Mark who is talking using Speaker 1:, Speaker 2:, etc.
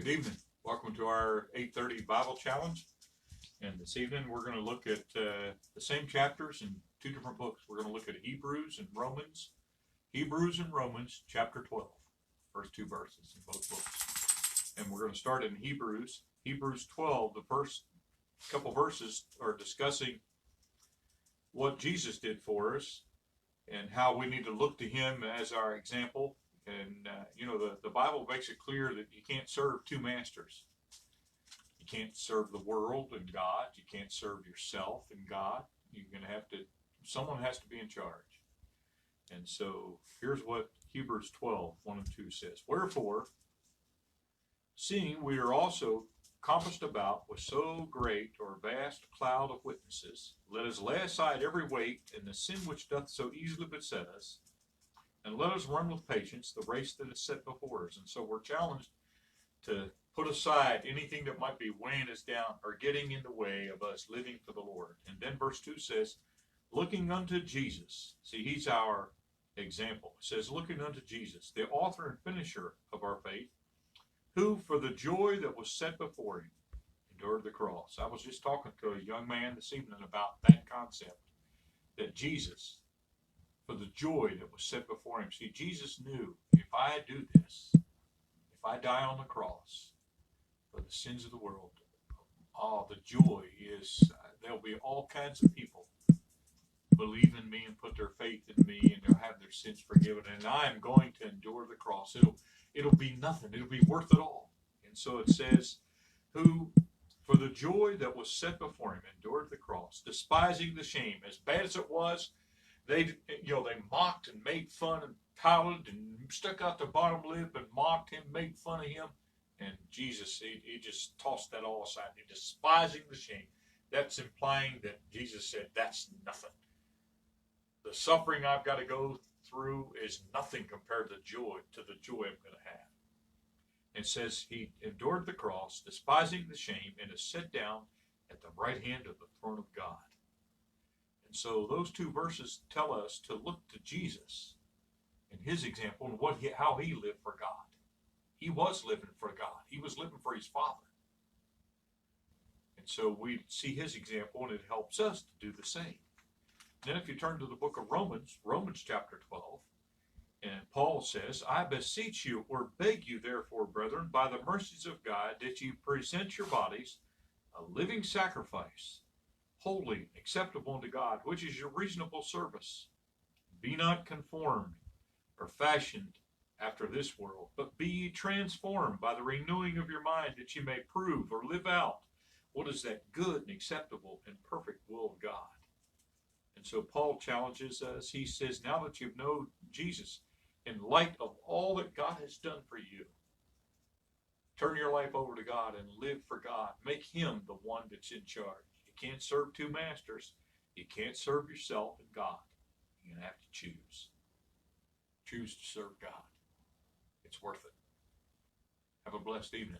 Speaker 1: Good evening. Welcome to our 8:30 Bible Challenge. And this evening we're going to look at the same chapters in two different books. We're going to look at Hebrews and Romans. Hebrews and Romans, chapter 12. First two verses in both books. And we're going to start in Hebrews. Hebrews 12, the first couple verses are discussing what Jesus did for us and how we need to look to him as our example. And, the Bible makes it clear that you can't serve two masters. You can't serve the world and God. You can't serve yourself and God. You're going to have to, someone has to be in charge. And so here's what Hebrews 12, 1 and 2 says. Wherefore, seeing we are also compassed about with so great or vast cloud of witnesses, let us lay aside every weight and the sin which doth so easily beset us, and let us run with patience the race that is set before us. And so we're challenged to put aside anything that might be weighing us down or getting in the way of us living for the Lord. And then verse 2 says, looking unto Jesus. See, he's our example. It says, looking unto Jesus, the author and finisher of our faith, who for the joy that was set before him endured the cross. I was just talking to a young man this evening about that concept, that Jesus, for the joy that was set before him. See, Jesus knew, if I do this, if I die on the cross for the sins of the world, the joy is, there'll be all kinds of people believe in me and put their faith in me, and they'll have their sins forgiven, and I am going to endure the cross. It'll be nothing. It'll be worth it all. And so it says, who for the joy that was set before him endured the cross, despising the shame. As bad as it was, they mocked and made fun and pouted and stuck out their bottom lip and mocked him, made fun of him. And Jesus, he just tossed that all aside. He despising the shame. That's implying that Jesus said, that's nothing. The suffering I've got to go through is nothing compared to the joy I'm going to have. It says he endured the cross, despising the shame, and is set down at the right hand of the throne of God. And so those two verses tell us to look to Jesus and his example and how he lived for God. He was living for God. He was living for his Father. And so we see his example, and it helps us to do the same. Then if you turn to the book of Romans, Romans chapter 12, and Paul says, I beseech you, or beg you, therefore, brethren, by the mercies of God, that you present your bodies a living sacrifice, holy, acceptable unto God, which is your reasonable service. Be not conformed or fashioned after this world, but be ye transformed by the renewing of your mind, that ye may prove or live out what is that good and acceptable and perfect will of God. And so Paul challenges us. He says, now that you know Jesus, in light of all that God has done for you, turn your life over to God and live for God. Make him the one that's in charge. You can't serve two masters. You can't serve yourself and God. You're going to have to choose. Choose to serve God. It's worth it. Have a blessed evening.